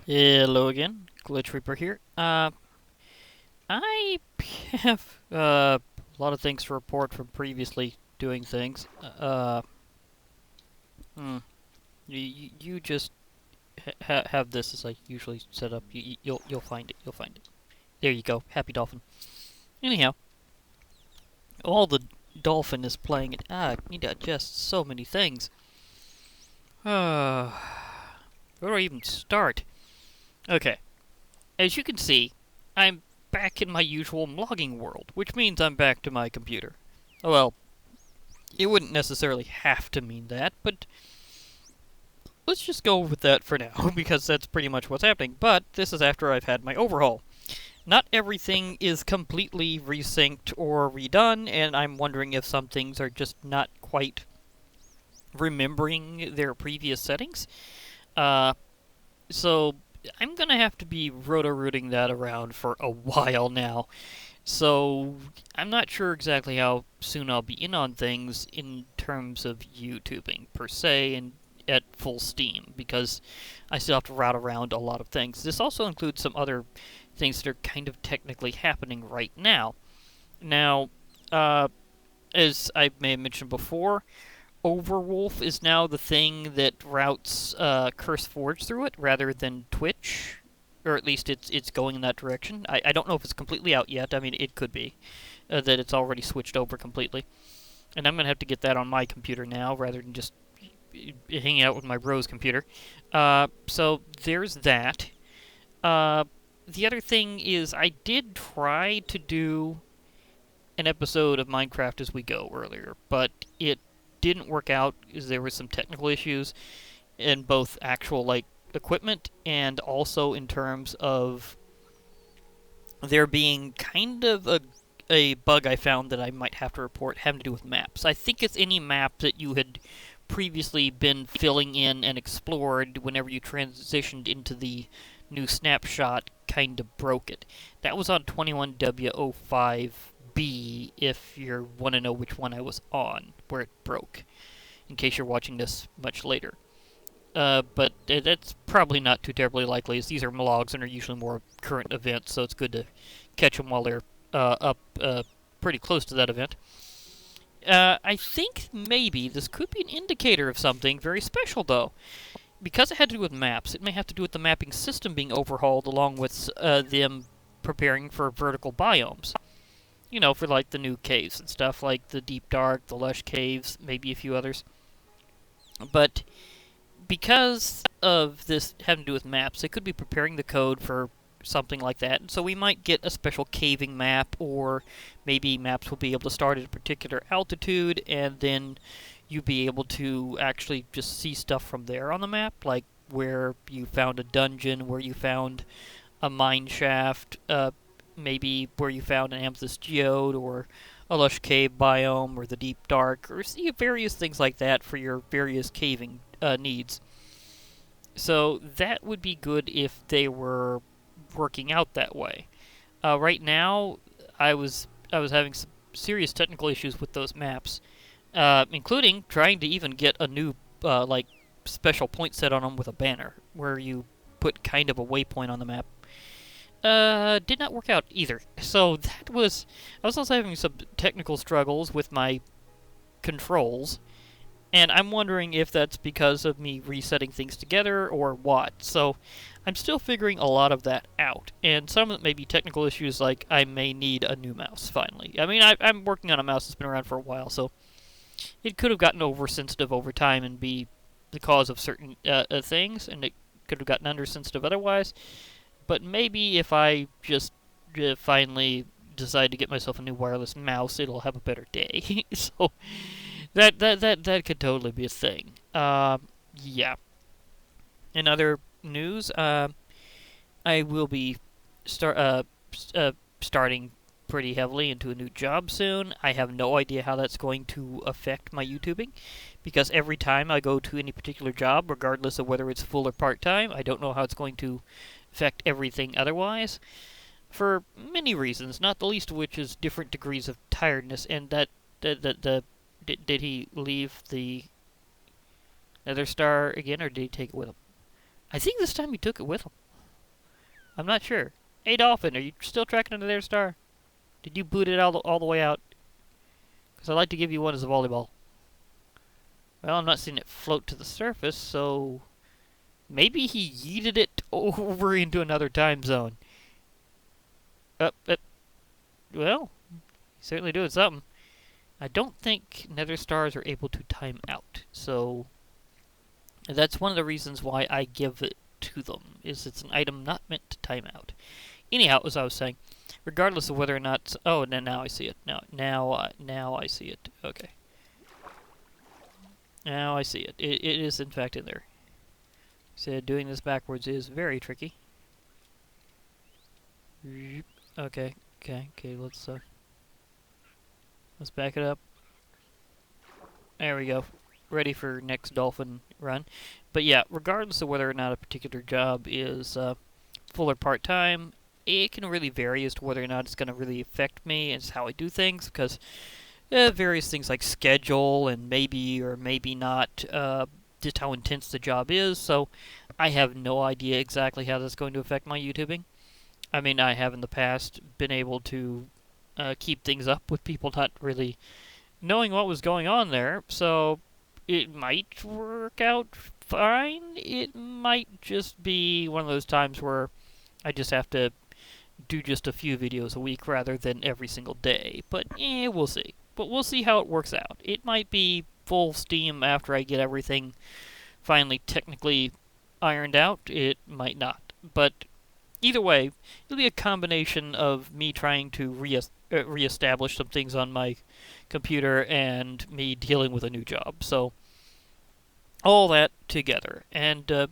Hello again, Glitch Reaper here. I have a lot of things to report from previously doing things. Hmm. You just have this as I usually set up. You'll find it. You'll find it. There you go. Happy Dolphin. Anyhow, all the Dolphin is playing it. You digest so many things. Uh, where do I even start? Okay. As you can see, I'm back in my usual logging world, which means I'm back to my computer. Well, it wouldn't necessarily have to mean that, but let's just go with that for now, because that's pretty much what's happening. But this is after I've had my overhaul. Not everything is completely resynced or redone, and I'm wondering if some things are just not quite remembering their previous settings. Uh, so I'm gonna have to be roto-rooting that around for a while now. So I'm not sure exactly how soon I'll be in on things in terms of YouTubing per se and at full steam because I still have to route around a lot of things. This also includes some other things that are kind of technically happening right now. Now, uh, as I may have mentioned before, Overwolf is now the thing that routes CurseForge through it rather than Twitch, or at least it's going in that direction. I don't know if it's completely out yet. I mean, it could be that it's already switched over completely, and I'm gonna have to get that on my computer now rather than just hanging out with my Rose computer. So there's that. Uh, the other thing is I did try to do an episode of Minecraft as we go earlier, but it didn't work out because there were some technical issues in both actual like equipment and also in terms of there being kind of a bug I found that I might have to report having to do with maps. I think it's any map that you had previously been filling in and explored whenever you transitioned into the new snapshot kind of broke it. That was on 21W05B if you want to know which one I was on, where it broke, in case you're watching this much later. But that's probably not too terribly likely, as these are logs and are usually more current events, so it's good to catch them while they're up pretty close to that event. I think maybe this could be an indicator of something very special, though. Because it had to do with maps, it may have to do with the mapping system being overhauled along with them preparing for vertical biomes. You know, for like the new caves and stuff, like the Deep Dark, the Lush Caves, maybe a few others. But because of this having to do with maps, they could be preparing the code for something like that. And so we might get a special caving map, or maybe maps will be able to start at a particular altitude, and then you'll be able to actually just see stuff from there on the map, like where you found a dungeon, where you found a mine shaft, maybe where you found an amethyst geode, or a lush cave biome, or the deep dark, or see various things like that for your various caving needs. So that would be good if they were working out that way. Right now, I was having some serious technical issues with those maps, including trying to even get a new like special point set on them with a banner, where you put kind of a waypoint on the map. Did not work out either. So that was I was also having some technical struggles with my controls, and I'm wondering if that's because of me resetting things together or what. So I'm still figuring a lot of that out. And some of it may be technical issues, like I may need a new mouse finally. I mean, I'm working on a mouse that's been around for a while, so it could have gotten oversensitive over time and be the cause of certain things, and it could have gotten undersensitive otherwise. But maybe if I just finally decide to get myself a new wireless mouse, it'll have a better day. So that could totally be a thing. Yeah. In other news, I will be starting pretty heavily into a new job soon. I have no idea how that's going to affect my YouTubing, because every time I go to any particular job, regardless of whether it's full or part time, I don't know how it's going to affect everything otherwise. For many reasons, not the least of which is different degrees of tiredness, and that the did he leave the Nether Star again, or did he take it with him? I think this time he took it with him. I'm not sure. Hey, Dolphin, are you still tracking into their star? Did you boot it all the way out? Because I'd like to give you one as a volleyball. Well, I'm not seeing it float to the surface, so maybe he yeeted it over into another time zone. Well, he's certainly doing something. I don't think nether stars are able to time out, so that's one of the reasons why I give it to them, is it's an item not meant to time out. Anyhow, as I was saying, regardless of whether or not... Oh, now I see it. Now I see it. Okay. Now I see it. It is, in fact, in there. So doing this backwards is very tricky. Okay, let's back it up. There we go. Ready for next dolphin run. But yeah, regardless of whether or not a particular job is full or part-time, it can really vary as to whether or not it's going to really affect me and how I do things, because various things like schedule and maybe or maybe not just how intense the job is, so I have no idea exactly how that's going to affect my YouTubing. I mean, I have in the past been able to keep things up with people not really knowing what was going on there, so it might work out fine. It might just be one of those times where I just have to do just a few videos a week rather than every single day. But we'll see. But we'll see how it works out. It might be full steam after I get everything finally technically ironed out. It might not. But either way, it'll be a combination of me trying to reestablish some things on my computer and me dealing with a new job. So all that together. And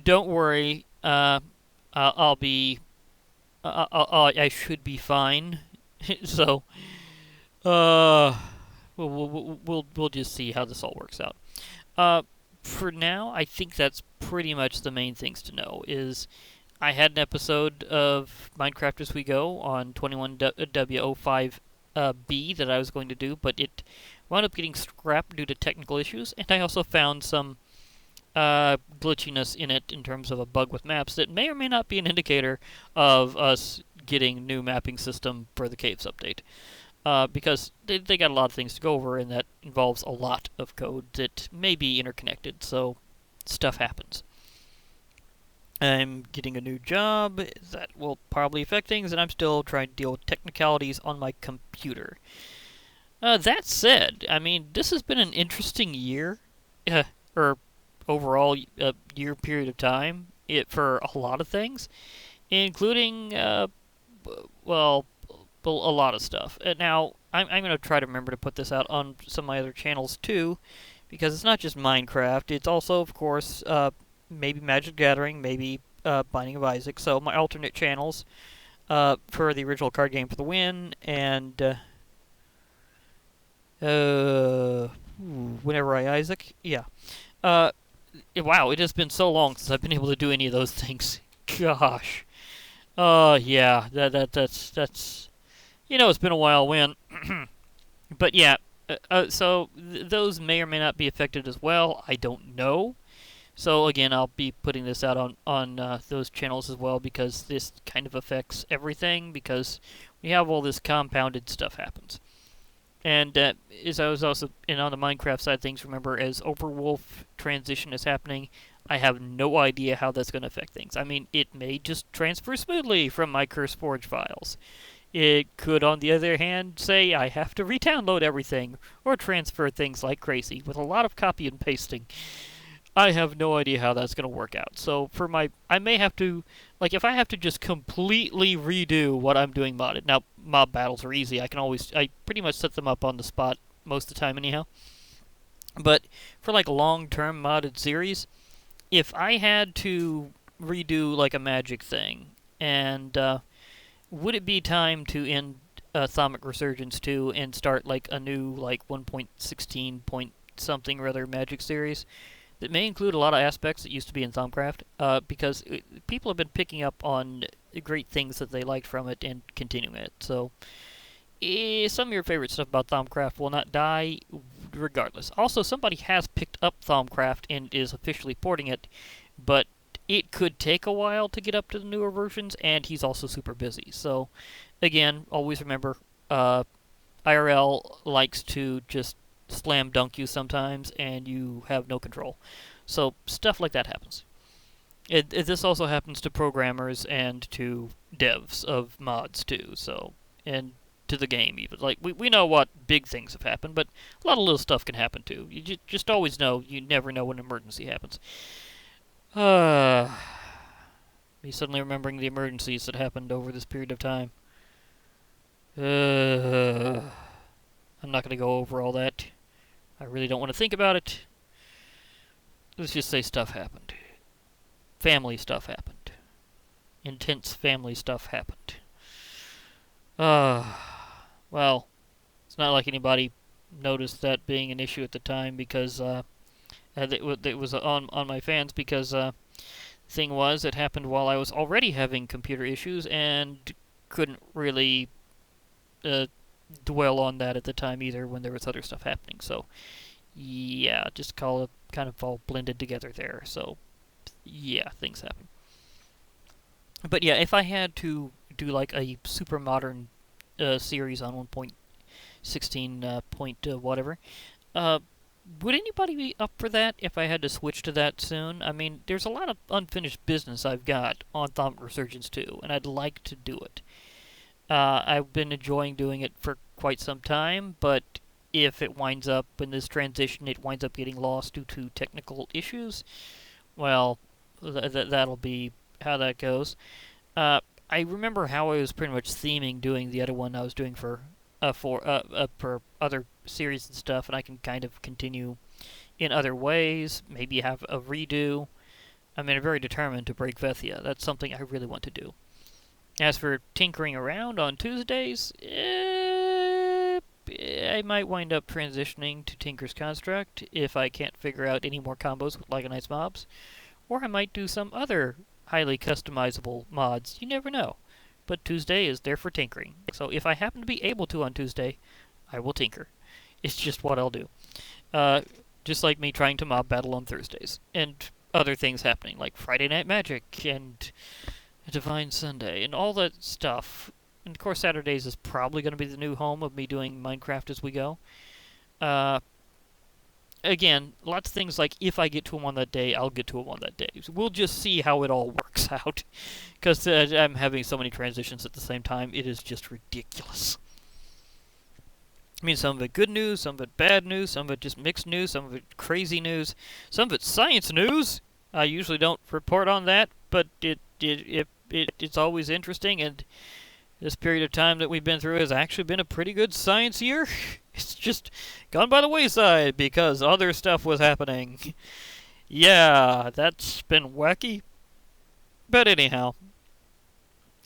don't worry, I'll be... I should be fine. So, we'll just see how this all works out. For now, I think that's pretty much the main things to know. Is I had an episode of Minecraft as We Go on 21W05B that I was going to do, but it wound up getting scrapped due to technical issues, and I also found some glitchiness in it in terms of a bug with maps that may or may not be an indicator of us getting new mapping system for the Caves update. Because they got a lot of things to go over, and that involves a lot of code that may be interconnected, so stuff happens. I'm getting a new job that will probably affect things, and I'm still trying to deal with technicalities on my computer. That said, I mean, this has been an interesting year, or overall year period of time for a lot of things, including, well, a lot of stuff. Now, I'm going to try to remember to put this out on some of my other channels too, because it's not just Minecraft, it's also, of course, maybe Magic the Gathering, maybe Binding of Isaac, so my alternate channels for the original card game for the win, and Whenever I Isaac, yeah. Wow, it has been so long since I've been able to do any of those things. Gosh. Yeah, that's you know, it's been a while when. But yeah, so those may or may not be affected as well. I don't know. So again, I'll be putting this out on those channels as well, because this kind of affects everything, because we have all this compounded stuff happens. And as I was also on the Minecraft side of things, remember, as Overwolf transition is happening, I have no idea how that's going to affect things. I mean, it may just transfer smoothly from my CurseForge files. It could, on the other hand, say I have to re-download everything, or transfer things like crazy, with a lot of copy and pasting. I have no idea how that's going to work out. So for I may have to, like, if I have to just completely redo what I'm doing modded. Now, mob battles are easy. I pretty much set them up on the spot most of the time anyhow. But for, like, long-term modded series, if I had to redo, like, a magic thing, and would it be time to end Thaumic Resurgence 2 and start, like, a new, like, 1.16 point something or other magic series that may include a lot of aspects that used to be in Thaumcraft, because people have been picking up on great things that they liked from it and continuing it. So some of your favorite stuff about Thaumcraft will not die regardless. Also, somebody has picked up Thaumcraft and is officially porting it, but it could take a while to get up to the newer versions, and he's also super busy. So, again, always remember, IRL likes to just slam dunk you sometimes, and you have no control. So, stuff like that happens. This also happens to programmers and to devs of mods, too. So, and to the game, even. Like, we know what big things have happened, but a lot of little stuff can happen, too. You just always know, you never know when an emergency happens. Me suddenly remembering the emergencies that happened over this period of time. I'm not going to go over all that. I really don't want to think about it. Let's just say stuff happened. Family stuff happened. Intense family stuff happened. Well, it's not like anybody noticed that being an issue at the time because it was on my fans because thing was it happened while I was already having computer issues and couldn't really dwell on that at the time either when there was other stuff happening. So yeah, just call it kind of all blended together there. So yeah, things happen. But yeah, if I had to do like a super modern series on 1.16 point whatever, would anybody be up for that if I had to switch to that soon? I mean, there's a lot of unfinished business I've got on Thaumaturge Resurgence 2, and I'd like to do it. I've been enjoying doing it for quite some time, but if it winds up in this transition, it winds up getting lost due to technical issues, well, that'll be how that goes. I remember how I was pretty much theming doing the other one I was doing for other series and stuff, and I can kind of continue in other ways, maybe have a redo. I mean, I'm very determined to break Vethia. That's something I really want to do. As for tinkering around on Tuesdays, I might wind up transitioning to Tinker's Construct if I can't figure out any more combos with Lycanites mobs. Or I might do some other highly customizable mods. You never know. But Tuesday is there for tinkering. So if I happen to be able to on Tuesday, I will tinker. It's just what I'll do. Just like me trying to mob battle on Thursdays. And other things happening, like Friday Night Magic and Divine Sunday and all that stuff. And of course Saturdays is probably going to be the new home of me doing Minecraft as we go. Again, lots of things like if I get to them on that day, I'll get to them on that day. So we'll just see how it all works out. Because I'm having so many transitions at the same time, it is just ridiculous. I mean, some of it good news, some of it bad news, some of it just mixed news, some of it crazy news, some of it science news. I usually don't report on that, but it's always interesting, and this period of time that we've been through has actually been a pretty good science year. It's just gone by the wayside because other stuff was happening. Yeah, that's been wacky. But anyhow,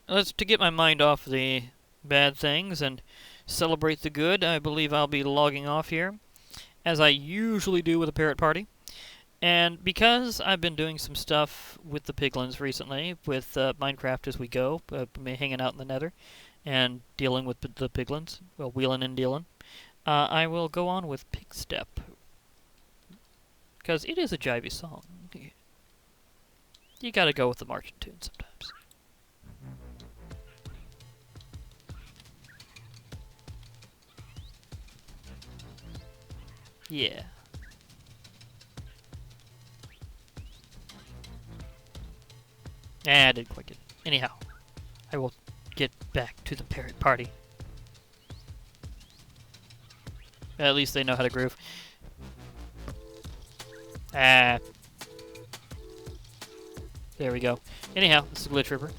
to get my mind off the bad things and celebrate the good, I believe I'll be logging off here, as I usually do with a Parrot Party. And because I've been doing some stuff with the piglins recently, with Minecraft as we go, hanging out in the nether, and dealing with the piglins, well, wheeling and dealing, I will go on with Pigstep. Because it is a jivey song. You gotta go with the marching tune sometimes. Yeah. I didn't quite get it. Anyhow, I will get back to the Parrot Party. At least they know how to groove. There we go. Anyhow, this is Glitch Ripper.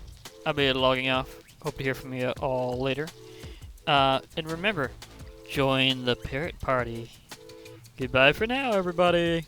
I'll be logging off. Hope to hear from you all later. And remember, join the Parrot Party. Goodbye for now, everybody.